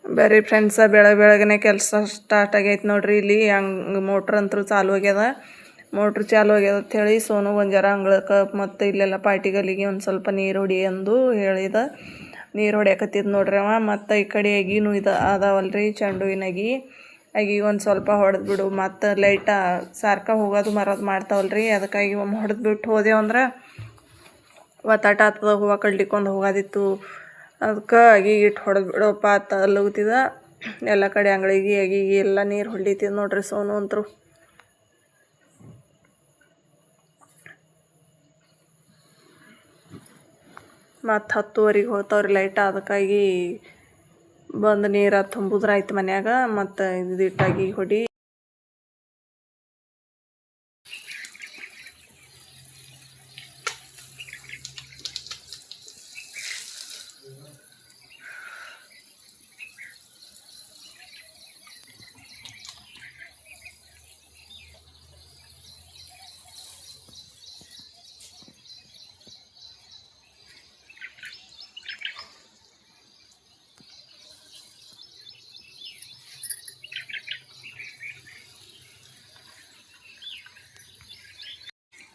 ಬೇರೆ ಫ್ರೆಂಡ್ಸ ಬೆಳಗ್ಗೆ ಕೆಲಸ ಸ್ಟಾರ್ಟ್ ಆಗೈತೆ ನೋಡ್ರಿ. ಇಲ್ಲಿ ಹಂಗೆ ಮೋಟ್ರ್ ಅಂತೂ ಚಾಲು ಆಗ್ಯದ. ಮೋಟ್ರ್ ಚಾಲು ಆಗ್ಯದ ಅಂಥೇಳಿ ಸೋನು ಒಂದು ಜರ ಅಂಗಳಕ್ಕೆ ಮತ್ತು ಇಲ್ಲೆಲ್ಲ ಪಾಟಿಗಲ್ಲಿಗೆ ಒಂದು ಸ್ವಲ್ಪ ನೀರು ಹೊಡಿ ಅಂದು ಹೇಳಿದ. ನೀರು ಹೊಡ್ಯಾಕತ್ತಿದ್ ನೋಡ್ರಿ ಅವ. ಮತ್ತು ಈ ಕಡೆ ಅಗಿನೂ ಅದಾವಲ್ರಿ, ಚೆಂಡು ಹೂವಿನ ಅಗಿ ಒಂದು ಸ್ವಲ್ಪ ಹೊಡೆದು ಬಿಡು. ಮತ್ತು ಲೈಟ ಸಾರ್ಕ ಹೋಗೋದು ಮರೋದು ಮಾಡ್ತಾವಲ್ರಿ, ಅದಕ್ಕಾಗಿ ಒಮ್ಮೆ ಹೊಡೆದು ಬಿಟ್ಟು ಹೋದೆವು ಅಂದ್ರೆ ಒತ್ತಾಟ ಆಗ್ತದ. ಹೂವು ಕಡ್ಲಿಕ್ಕೊಂದು ಹೋಗೋದಿತ್ತು. ಅದಕ್ಕೆ ಅಗಿ ಇಟ್ಟು ಹೊಡೆದು ಬಿಡೋಪ್ಪ ಅಲ್ಲಗುತ್ತಿದ. ಎಲ್ಲ ಕಡೆ ಅಂಗಳಿಗೆ ಅಗಿಗೆ ಎಲ್ಲ ನೀರು ಹೊಡಿತಿದ್ ನೋಡ್ರಿ ಸೋನು ಅಂತರು. ಮತ್ತು 10:00ವರೆಗೆ ಹೋಗ್ತಾವ್ರಿ ಲೈಟ. ಅದಕ್ಕಾಗಿ ಬಂದು ನೀರು ತುಂಬಿದ್ರಾಯ್ತು ಮನ್ಯಾಗ. ಮತ್ತು ಇದಿಟ್ಟಾಗಿ ಹೊಡಿ.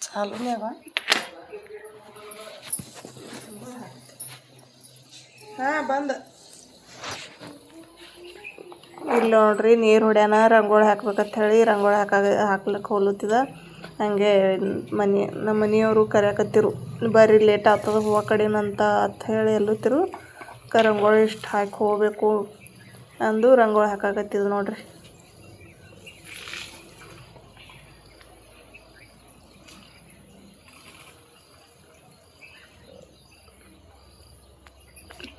ಚಾಲೂನೇ ಅವ. ಹಾಂ ಬಂದ. ಇಲ್ಲಿ ನೋಡ್ರಿ ನೀರು ಹೊಡ್ಯಾನ. ರಂಗೋಳಿ ಹಾಕ್ಬೇಕಂತ ಹೇಳಿ ರಂಗೋಳಿ ಹಾಕ್ಲಿಕ್ಕೆ ಹೋಲತ್ತಿದ. ಹಾಗೆ ನಮ್ಮ ಮನೆಯವರು ಕರೆಯಕತ್ತಿರು, ಬರ್ರಿ ಲೇಟ್ ಆಗ್ತದ ಹೂವು ಕಡಿನಂತ ಅಂತ ಹೇಳಿ ಎಲ್ಲತ್ತಿರು. ರಂಗೋಳಿ ಇಷ್ಟು ಹಾಕಿ ಹೋಗಬೇಕು ಅಂದು ರಂಗೋಳಿ ಹಾಕಾಕತ್ತಿದ್ ನೋಡ್ರಿ.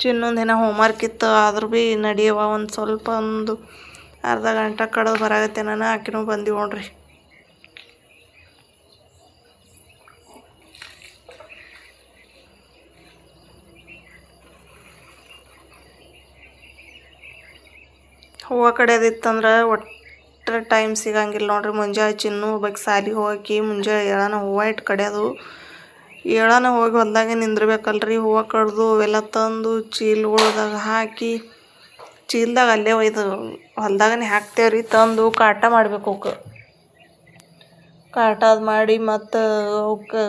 ಚಿನ್ನೊಂದು ಏನೋ ಹೋಮ್ವರ್ಕ್ ಇತ್ತು, ಆದ್ರೂ ಭೀ ನಡಿಯವ ಒಂದು ಸ್ವಲ್ಪ ಒಂದು ಅರ್ಧ ಗಂಟೆ ಕಳೆದು ಬರಾಗತ್ತೆ. ನಾನು ಆಕಿನೂ ಬಂದೀವಿ ನೋಡ್ರಿ. ಹೂವು ಕಡಿಯೋದಿತ್ತಂದ್ರೆ ಒಟ್ಟು ಟೈಮ್ ಸಿಗಂಗಿಲ್ಲ ನೋಡ್ರಿ. ಮುಂಜಾನೆ ಚಿನ್ನು ಬಗ್ಗೆ ಸಾಲಿಗೆ ಹೋಗಿ ಮುಂಜಾನೆ ಏಳಾನ ಹೂವು ಇಟ್ಟು ಕಡಿಯೋದು. ಏಳಾನ ಹೋಗಿ ಹೊಲ್ದಾಗೆ ನಿಂದಿರ್ಬೇಕಲ್ರಿ. ಹೂವು ಕಡ್ದು ಅವೆಲ್ಲ ತಂದು ಚೀಲಗಳ್ದಾಗ ಹಾಕಿ, ಚೀಲದಾಗ ಅಲ್ಲೇ ಒಯ್ದು ಹೊಲ್ದಾಗನೇ ಹಾಕ್ತೇವ್ರಿ. ತಂದು ಕಾಟ ಮಾಡ್ಬೇಕು. ಅವಕ್ಕೆ ಕಾಟ ಮಾಡಿ ಮತ್ತು ಅವಕ್ಕೆ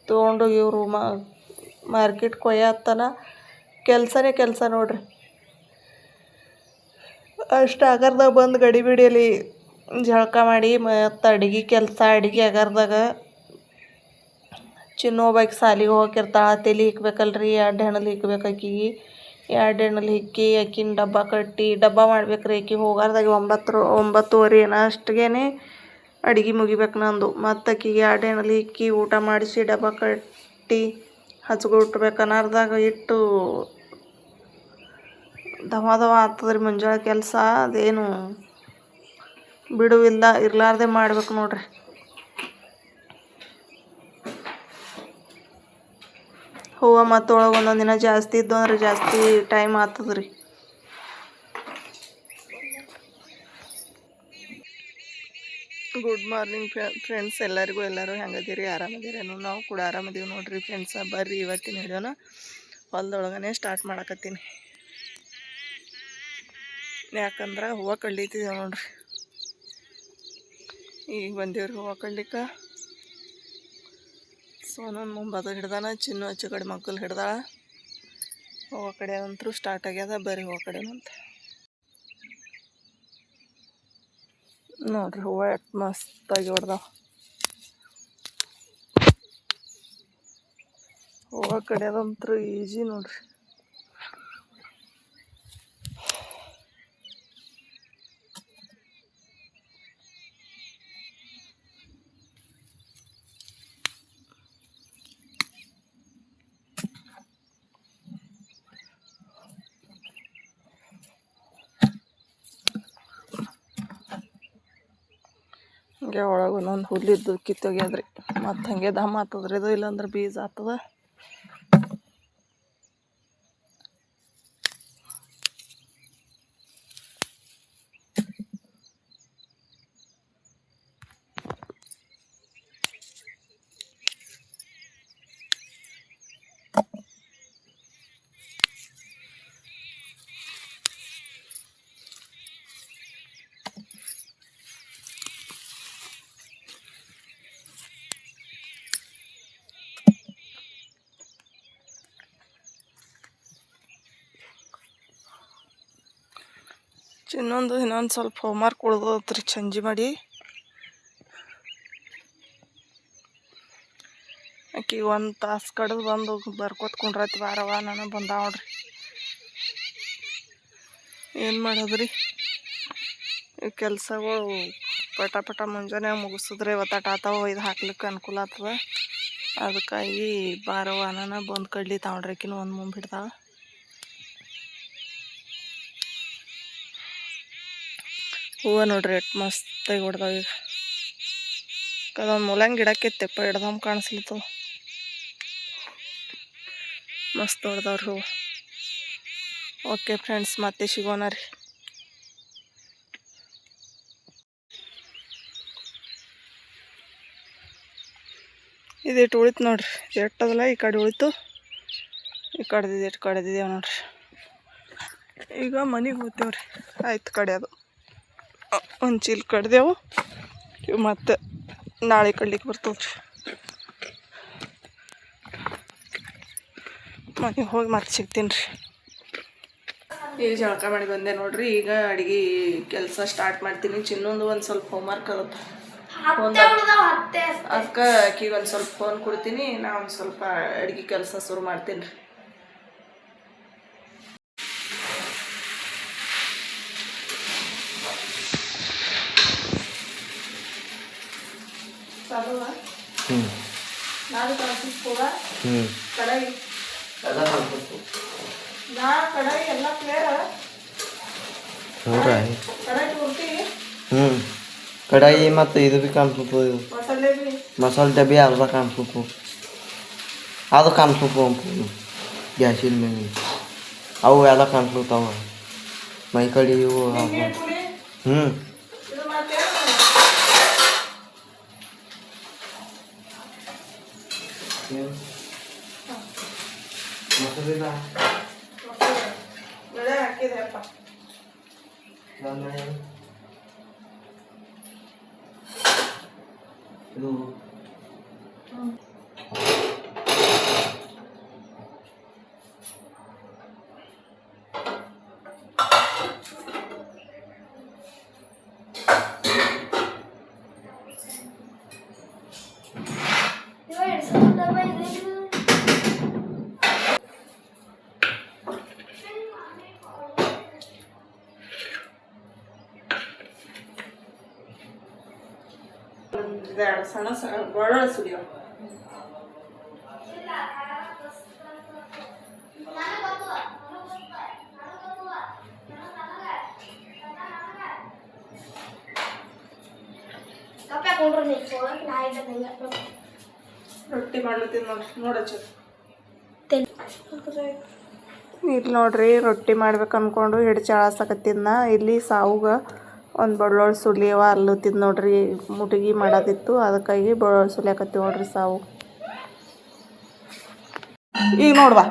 ತೊಗೊಂಡು ಇವರು ಮಾರ್ಕೆಟ್ ಕೊಯ್ಯತ್ತನ ಕೆಲಸನೇ ಕೆಲಸ ನೋಡ್ರಿ. ಅಷ್ಟು ಆಗರ್ದಾಗ ಬಂದು ಗಡಿ ಬಿಡಿಯಲ್ಲಿ ಜಳಕ ಮಾಡಿ ಮತ್ತು ಅಡುಗೆ ಆಗರ್ದಾಗ ಚಿನ್ನು ಒಬ್ಬಾಕಿ ಸಾಲಿಗೆ ಹೋಗಿರ್ತಾಳೆ. ತಲೆ ಇಕ್ಬೇಕಲ್ರಿ, 2 ಹೆಣಲು ಇಕ್ಬೇಕು ಆಕಿಗೆ. 2 ಹೆಣಲು ಇಕ್ಕಿ ಆಕಿನ ಡಬ್ಬ ಕಟ್ಟಿ ಡಬ್ಬ ಮಾಡ್ಬೇಕ್ರಿ. ಆಕಿಗೆ ಹೋಗಾರ್ದಾಗ 9:30 ಏನೋ ಅಷ್ಟಿಗೆ ಅಡುಗೆ ಮುಗಿಬೇಕು ನಂದು. ಮತ್ತು ಆಕಿಗೆ 2 ಹೆಣಲು ಇಕ್ಕಿ ಊಟ ಮಾಡಿಸಿ ಡಬ್ಬ ಕಟ್ಟಿ ಹಚ್ಕೊಟ್ಬೇಕು. ಅನ್ನೋರ್ದಾಗ ಇಟ್ಟು ದಮ ಆಗ್ತದ್ರಿ ಮುಂಜಾನೆ ಕೆಲಸ. ಅದೇನು ಬಿಡುವಿಲ್ಲ, ಇರ್ಲಾರ್ದೆ ಮಾಡ್ಬೇಕು ನೋಡ್ರಿ. ಹೂವು ಮತ್ತು ಒಳಗೆ ಒಂದೊಂದು ದಿನ ಜಾಸ್ತಿ ಇದ್ದು ಅಂದ್ರೆ ಜಾಸ್ತಿ ಟೈಮ್ ಆಗ್ತದ್ರಿ. ಗುಡ್ ಮಾರ್ನಿಂಗ್ ಫ್ರೆಂಡ್ಸ್ ಎಲ್ಲರಿಗೂ. ಎಲ್ಲರೂ ಹೆಂಗದಿರಿ? ಆರಾಮದಿರೇನು? ನಾವು ಕೂಡ ಆರಾಮದೀವಿ ನೋಡ್ರಿ ಫ್ರೆಂಡ್ಸ. ಬರ್ರಿ ಇವತ್ತಿನ ವಿಡಿಯೋನ ಹೊಲದೊಳಗನೆ ಸ್ಟಾರ್ಟ್ ಮಾಡಕತ್ತೀನಿ. ಯಾಕಂದ್ರೆ ಹೂವು ಕಡ್ಲಿತಿದ್ದೇವೆ ನೋಡ್ರಿ. ಈಗ ಬಂದೀವ್ರಿ ಹೂವು ಕಡ್ಲಿಕ್ಕೆ. ಸೋನು ಮುಂಬದು ಹಿಡ್ದಾನ, ಚಿನ್ನು ಆಚೆ ಕಡೆ ಮಕ್ಕಳು ಹಿಡ್ದಾಳ. ಹೂವು ಕಡಿಯೋದಂತೂ ಸ್ಟಾರ್ಟ್ ಆಗ್ಯದ. ಬರ್ರಿ ಹೂವು ಕಡಿಯೋಣಂತ ನೋಡ್ರಿ. ಹೂವು ಎಷ್ಟು ಮಸ್ತಾಗಿ ಹೊಡ್ದಾವ. ಹೂವು ಕಡಿಯೋದಂತೂ ಈಜಿ ನೋಡ್ರಿ. ಹಂಗೆ ಒಳಗೆ ಒಂದೊಂದು ಹುಲ್ಲಿದ್ದು ಕಿತ್ತೋಗ್ಯದ್ರಿ. ಮತ್ತು ಹಂಗೆ ದಮ್ ಆಗ್ತದ್ರಿ ಇದು, ಇಲ್ಲಾಂದ್ರೆ ಬೀಜ ಆಗ್ತದ. ಇನ್ನೊಂದು ಸ್ವಲ್ಪ ಹೋಮ್ವರ್ಕ್ ಉಳ್ದತ್ರಿ ಚಂಜಿ ಮಾಡಿ. ಆಕಿ ಒಂದು ತಾಸು ಕಡ್ದು ಬಂದು ಬರ್ಕೋತ ಕುಂಡ್ರತಿ ವಾರವ ನಾನು ಬಂದಾವ ನೋಡ್ರಿ. ಏನು ಮಾಡೋದ್ರಿ, ಈ ಕೆಲಸಗಳು ಪಟ ಮುಂಜಾನೆ ಮುಗಿಸಿದ್ರೆ ಇವತ್ತು ಆತಾವ, ಇದು ಹಾಕ್ಲಿಕ್ಕೆ ಅನುಕೂಲ ಆಗ್ತದ. ಅದಕ್ಕಾಗಿ ಬಾರವ ನಾನು ಬಂದು ಕಡ್ಲಿ ತಗೊಂಡ್ರಿ. ಆಕಿನೂ ಒಂದು ಮುಂಬಿಡ್ತಾವ. ಹೂವು ನೋಡ್ರಿ ಎಷ್ಟು ಮಸ್ತಾಗಿ ಹೊಡ್ದಾವ. ಈಗ ಅದೊಂದು ಮೂಲಂಗಿ ಗಿಡಕ್ಕಿತ್ತಪ್ಪ, ಹಿಡ್ದಮ್ ಕಾಣಿಸ್ಲಿತ್ತು. ಮಸ್ತ್ ಹೊಡ್ದವ್ರಿ ಹೂವು. ಓಕೆ ಫ್ರೆಂಡ್ಸ್, ಮತ್ತೆ ಸಿಗೋಣ ರೀ. ಇದಿಟ್ಟು ಉಳಿತು ನೋಡ್ರಿ, ಎಟ್ಟದಲ್ಲ ಈ ಕಡೆ ಉಳಿತು, ಈ ಕಡೆದಿದೆ ಎಷ್ಟು ಕಡೆದಿದ್ದೇವೆ ನೋಡ್ರಿ. ಈಗ ಮನೆಗೆ ಹೋಗ್ತೇವ್ರಿ. ಆಯ್ತು ಕಡೆಯೋದು, ಒಂದು ಚೀಲ ಕಡ್ದೆವು. ಇವು ಮತ್ತೆ ನಾಳೆ ಕಡ್ಲಿಕ್ಕೆ ಬರ್ತದ್ರಿ. ಮನೆಗೆ ಹೋಗಿ ಮತ್ತೆ ಸಿಗ್ತೀನಿ ರೀ. ಈಗ ಜಳಕ ಮಾಡಿ ಬಂದೆ ನೋಡ್ರಿ. ಈಗ ಅಡುಗೆ ಕೆಲಸ ಸ್ಟಾರ್ಟ್ ಮಾಡ್ತೀನಿ. ಚಿನ್ನೊಂದು ಒಂದು ಸ್ವಲ್ಪ ಹೋಮ್ವರ್ಕ್ ಅದತ್ತ, ಅದಕ್ಕೆ ಆಕಿಗೆ ಒಂದು ಸ್ವಲ್ಪ ಫೋನ್ ಕೊಡ್ತೀನಿ. ನಾ ಒಂದು ಸ್ವಲ್ಪ ಅಡುಗೆ ಕೆಲಸ ಶುರು ಮಾಡ್ತೀನಿ ರೀ. ಕಡಾಯಿ ಮತ್ತು ಇದು ಭೀ ಕಾಣಿಸ್ಬೇಕು, ಮಸಾಲೆ ಡಬ್ಬಿ ಅರ್ಧ ಕಾಣಿಸ್ಬೇಕು, ಅದು ಕಾಣಿಸ್ಬೇಕು ಗ್ಯಾಸಿನ ಮೇಲೆ ಅವು ಎಲ್ಲ ಕಾಣಿಸ್ತಾವ. ಮೈ ಕಡೆ ಇವು ಇದು ಸಣ್ಣ ಸಣ್ಣ ಬಳ್ಳ ಸುಲಿಯೋ. ರೊಟ್ಟಿ ಮಾಡ್ಲತ್ತೀನಿ ನೋಡ್ರಿ. ನೋಡಚ್ಚ ಇಲ್ಲಿ ನೋಡ್ರಿ, ರೊಟ್ಟಿ ಮಾಡ್ಬೇಕು ಅನ್ಕೊಂಡು ಹಿಡ್ ಚಾಳಸಕತ್ತಿದ್ನ. ಇಲ್ಲಿ ಸಾವುಗ ಒಂದು ಬಳ್ಳೊಳ್ಳು ಸುಲಿಯವ ಅಲ್ಲತ್ತಿದ್ದು ನೋಡ್ರಿ. ಮುಟಗಿ ಮಾಡೋದಿತ್ತು, ಅದಕ್ಕಾಗಿ ಬಳ್ಳೊಳ್ಳು ಸುಲಿಯಾಕತ್ತೀವಿ ನೋಡ್ರಿ ಸಾವು. ಈಗ ನೋಡ್ವಾ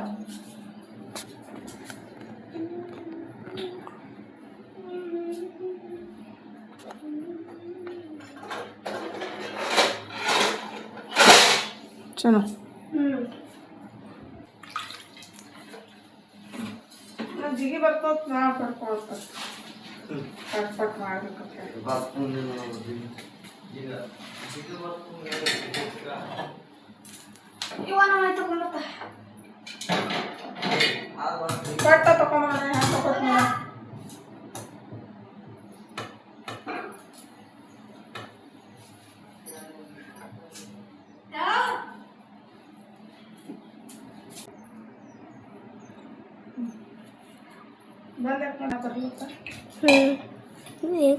ಚಲೋ. ಜಿಗಿ ಬರ್ತದ, ನಾ ಪಡ್ಕೊಳ್ತ ಪಟ್ ಪಟ್ ಮಾಡ್ಬೇಕಂತ ಪಟ್ಟ ತಕೊಂಡ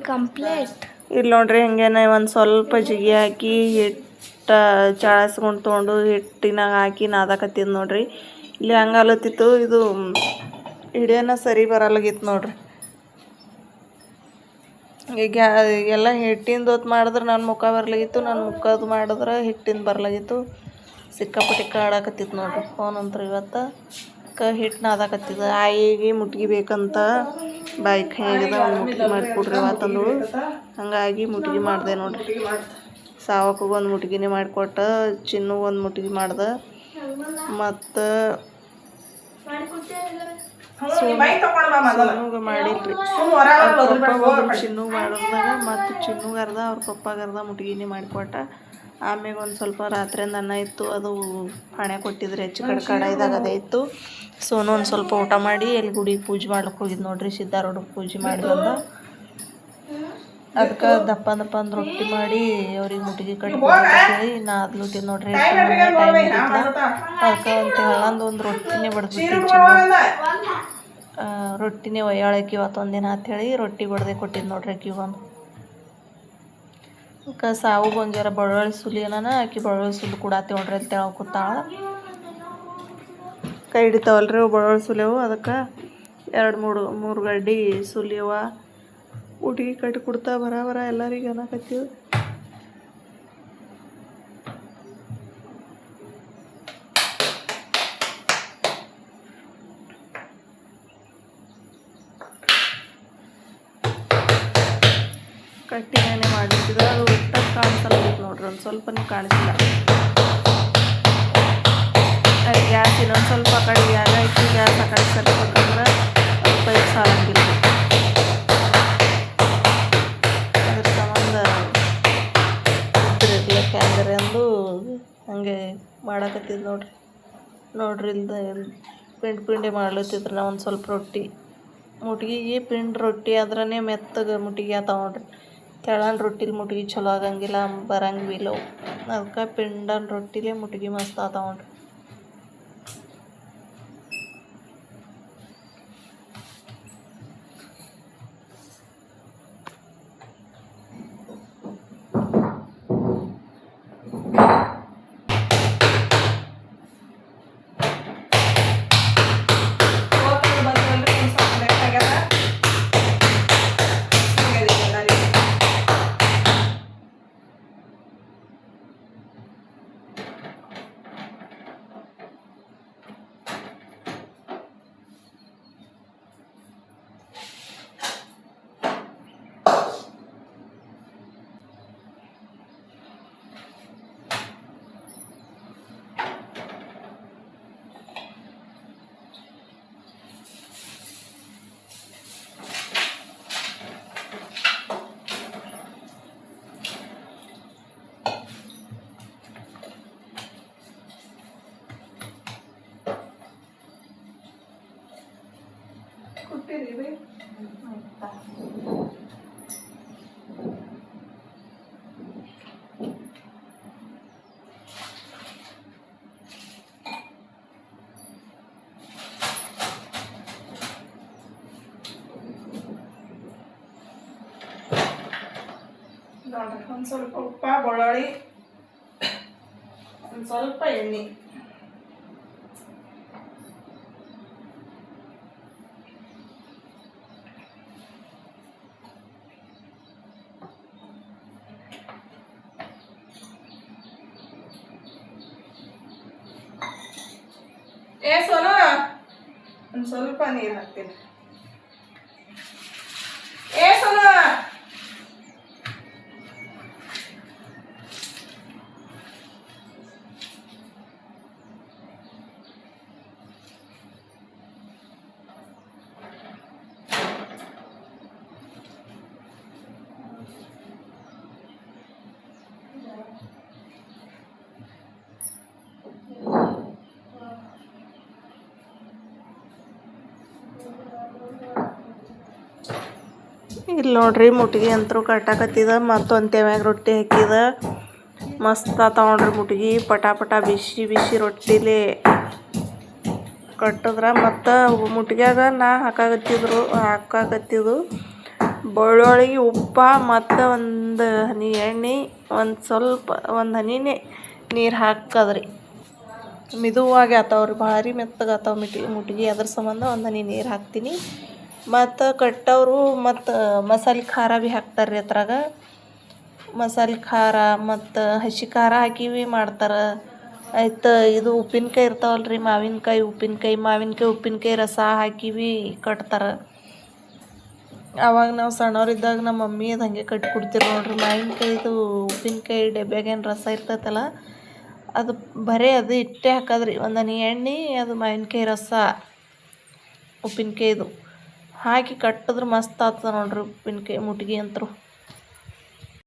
ಕಂಪ್ಲೀಟ್. ಇಲ್ಲಿ ನೋಡ್ರಿ, ಹಂಗೇನೆ ಒಂದು ಸ್ವಲ್ಪ ಜಿಗಿ ಹಾಕಿ ಹಿಟ್ಟು ಚಾಳಸ್ಕೊಂಡು ತೊಗೊಂಡು ಹಿಟ್ಟಿನಾಗ ಹಾಕಿ ನಾದಾಕತ್ತಿದ್ದು ನೋಡ್ರಿ. ಇಲ್ಲಿ ಹಂಗೆ ಅಲತ್ತಿತ್ತು, ಇದು ಹಿಡಿಯೋನ ಸರಿ ಬರಲ್ಲಾಗಿತ್ತು ನೋಡ್ರಿ. ಈಗ ಎಲ್ಲ ಹಿಟ್ಟಿಂದು ಹೊತ್ತು ಮಾಡಿದ್ರೆ ನನ್ನ ಮುಖ ಬರ್ಲಾಗಿತ್ತು, ನನ್ನ ಮುಖದ್ದು ಮಾಡಿದ್ರೆ ಹಿಟ್ಟಿಂದು ಬರ್ಲಾಗಿತ್ತು. ಸಿಕ್ಕಾಪಟ್ಟಿ ಕಾಡಾಕತ್ತಿತ್ತು ನೋಡ್ರಿ. ಫೋನ್ ಅಂತ್ರು ಇವತ್ತು ಹಿಟ್ಟು ನಾದಾಕತ್ತಿದ್ದ. ಆಯಿಗೆ ಮುಟ್ಗಿ ಬೇಕಂತ ಬಾಯಿ ಕೈಯಾಗದ ಒಂದು ಮುಟ್ಗಿ ಮಾಡಿಕೊಡ್ರಿ ಅವತ್ತಂದು. ಹಂಗಾಗಿ ಮುಟ್ಗಿ ಮಾಡಿದೆ ನೋಡ್ರಿ. ಸಾವಕ್ಕೂ ಒಂದು ಮುಟ್ಗಿನೇ ಮಾಡಿಕೊಟ್ಟ, ಚಿನ್ನು ಒಂದು ಮುಟ್ಗಿ ಮಾಡ್ದೆ. ಮತ್ತು ಸೋನುಗೆ ಮಾಡಿಲ್ರಿ. ಅವ್ರ ಪಪ್ಪ ಒಬ್ರು ಚಿನ್ನುಗೆ ಮಾಡಿದಾಗ ಮತ್ತು ಚಿನ್ನುಗೆ ಅರ್ಧ ಅವ್ರ ಪಪ್ಪಾಗ ಅರ್ಧ ಮುಟ್ಗಿನೇ ಮಾಡಿಕೊಟ್ಟ. ಆಮ್ಯಾಗ ಒಂದು ಸ್ವಲ್ಪ ರಾತ್ರಿಯಿಂದ ಅನ್ನ ಇತ್ತು, ಅದು ಪಾಣೆ ಕೊಟ್ಟಿದ್ರಿ ಹೆಚ್ಚು ಕಡೆ ಕಡಾಯಿದಾಗ ಅದೇ ಇತ್ತು. ಸೋನು ಒಂದು ಸ್ವಲ್ಪ ಊಟ ಮಾಡಿ ಎಲ್ಲಿ ಗುಡಿಗೆ ಪೂಜೆ ಮಾಡ್ಲಿಕ್ಕೆ ಹೋಗಿದ್ದು ನೋಡ್ರಿ. ಸಿದ್ಧಾರೂಢಗೆ ಪೂಜೆ ಮಾಡಿ ಬಂದ. ಅದಕ್ಕೆ ದಪ್ಪ ದಪ್ಪ ಒಂದು ರೊಟ್ಟಿ ಮಾಡಿ ಅವ್ರಿಗೆ ಮುಟ್ಟಿಗೆ ಕಟ್ಟಿ ನಾ ಅದ್ಲುತ್ತೀನಿ ನೋಡ್ರಿ. ಅದಕ್ಕೆ ಒಂದು ಹೇಳಂದು ಒಂದು ರೊಟ್ಟಿನೇ ಬಡ್ದು ರೊಟ್ಟಿನೇ ಒಯ್ಯಾಳಕ್ಕೆ ಇವತ್ತು ಒಂದಿನ ಅಂಥೇಳಿ ರೊಟ್ಟಿ ಬಡ್ದೆ ಕೊಟ್ಟಿದ್ದು ನೋಡ್ರಿ ಆಕಿಗೆ ಒಂದು. ಅದಕ್ಕೆ ಸಾವು ಒಂಜಾರ ಬಳ್ಳುಳ್ಳಿ ಸುಲಿ ಏನಾನ ಆಕಿ ಬಳ್ಳುಳ್ಳಿ ಸುಲಿ ಕೊಡಾತಿ ನೋಡ್ರಿ ಅಂತ ಹೇಳಿ ಕೂತಾಳ. ಕೈ ಹಿಡಿತಾವಲ್ರಿ ಅವು ಬಳ್ಳುಳ್ಳಿ ಸುಲಿಯವು. ಅದಕ್ಕೆ 2-3 ಗಡ್ಡಿ ಸುಲಿಯವ ಹುಡುಗಿ ಕಟ್ಟಿ ಕೊಡ್ತಾ ಬರ ಎಲ್ಲರಿಗೆ ಅನ್ನಕತ್ತೀವಿ. ಕಟ್ಟಿನೇ ಮಾಡಿಟ್ಟಿದ್ರೆ ಅದು ಒಟ್ಟ ಕಾಣಿಸಲ್ಲ ನೋಡ್ರಿ. ಒಂದು ಸ್ವಲ್ಪನೇ ಕಾಣಿಸಿಲ್ಲ. ಗ್ಯಾಸ್ ಇನ್ನೊಂದು ಸ್ವಲ್ಪ ಆ ಕಡೆ ಯಾಗ ಇಟ್ಟು ಗ್ಯಾಸ್ ಆ ಕಡೆ ಸರ್ಬೇಕಂದ್ರೆ ಅದು ಪೈಪ್ ಸಾಲಂಗಿಲ್ಲ. ಅದ್ರ ಸಂಬಂಧ ಇದ್ರಿರ್ಲಿಕ್ಕೆ ಅಂದ್ರೆ ಅಂದು ಹಂಗೆ ಮಾಡಾಕತ್ತಿದ್ದು ನೋಡ್ರಿ ಇಲ್ದ ಪಿಂಡಿ ಮಾಡ್ಲತ್ತಿದ್ರು. ನಾವು ಒಂದು ಸ್ವಲ್ಪ ರೊಟ್ಟಿ ಮುಟ್ಗಿಗೆ ಪಿಂಡ್ ರೊಟ್ಟಿ ಆದ್ರೇ ಮೆತ್ತಗೆ ಮುಟ್ಗಿ ಆತಾವ ನೋಡ್ರಿ. ತೆಳನ ರೊಟ್ಟಿಲಿ ಮುಟ್ಗಿ ಚಲೋ ಆಗಂಗಿಲ್ಲ, ಬರಂಗಿಲ್ಲ. ಅದಕ್ಕೆ ಪಿಂಡನ ರೊಟ್ಟಿಲೇ ಮುಟ್ಗಿ ಮಸ್ತ್ ಆತಾವ ನೋಡ್ರಿ. ನೋಡ್ರಿ ಒಂದು ಸ್ವಲ್ಪ ಉಪ್ಪ, ಬೆಳ್ಳುಳ್ಳಿ, ಒಂದು ಸ್ವಲ್ಪ ಎಣ್ಣೆ. ಸೋನು ಒಂದು ಸ್ವಲ್ಪ ನೀರು ಹಾಕ್ತೀನಿ. ಸೋನು ಇಲ್ಲಿ ನೋಡ್ರಿ ಮುಟ್ಗಿ ಅಂತರೂ ಕಟ್ಟಾಕತ್ತಿದ. ಮತ್ತೊಂದು ತೆವ್ಯಾಗ ರೊಟ್ಟಿ ಹಾಕಿದ. ಮಸ್ತ್ ಆತಾವ ನೋಡ್ರಿ ಮುಟ್ಗಿ. ಪಟ ಬಿಸಿ ರೊಟ್ಟಿಲಿ ಕಟ್ಟಿದ್ರೆ ಮತ್ತು ಮುಟ್ಗ್ಯಾಗ ನಾ ಹಾಕಾಕತ್ತಿದ್ದು ಬೆಳ್ಳುಳ್ಳಿ, ಉಪ್ಪ ಮತ್ತು ಒಂದು ಹನಿ ಎಣ್ಣೆ, ಒಂದು ಹನಿನೇ ನೀರು ಹಾಕದ್ರಿ. ಮಿದುವಾಗಿ ಆತಾವ್ರಿ, ಭಾರಿ ಮೆತ್ತಗೆ ಆತಾವ ಮುಟ್ಗಿ. ಅದ್ರ ಸಂಬಂಧ ಒಂದು ಹನಿ ನೀರು ಹಾಕ್ತೀನಿ. ಮತ್ತು ಕಟ್ಟವರು ಮತ್ತು ಮಸಾಲೆ ಖಾರ ಭೀ ಹಾಕ್ತಾರೆ ರೀ ಅದ್ರಾಗ. ಮಸಾಲೆ ಖಾರ ಮತ್ತು ಹಸಿ ಖಾರ ಹಾಕಿವಿ ಮಾಡ್ತಾರೆ. ಆಯ್ತು ಇದು ಉಪ್ಪಿನಕಾಯಿ ಇರ್ತಾವಲ್ರಿ, ಮಾವಿನಕಾಯಿ ಉಪ್ಪಿನಕಾಯಿ ರಸ ಹಾಕಿವಿ ಕಟ್ತಾರೆ. ಆವಾಗ ನಾವು ಸಣ್ಣವ್ರಿದ್ದಾಗ ನಮ್ಮ ಮಮ್ಮಿ ಅದು ಹಾಗೆ ಕಟ್ಟಿ ಕೊಡ್ತಿರು ನೋಡ್ರಿ. ಮಾವಿನಕಾಯಿದು ಉಪ್ಪಿನಕಾಯಿ ಡಬ್ಬ್ಯಾಗೇನು ರಸ ಇರ್ತೈತಲ್ಲ, ಅದು ಬರೀ ಅದು ಇಟ್ಟೇ ಹಾಕೋದ್ರಿ. ಒಂದು ಹನಿ ಎಣ್ಣೆ, ಅದು ಮಾವಿನಕಾಯಿ ರಸ, ಉಪ್ಪಿನಕಾಯಿದು ಹಾಕಿ ಕಟ್ಟಿದ್ರೆ ಮಸ್ತ್ ಆಗ್ತದೆ ನೋಡ್ರಿ ಉಪ್ಪಿನಕಾಯಿ ಮುಟ್ಗಿ ಅಂತರು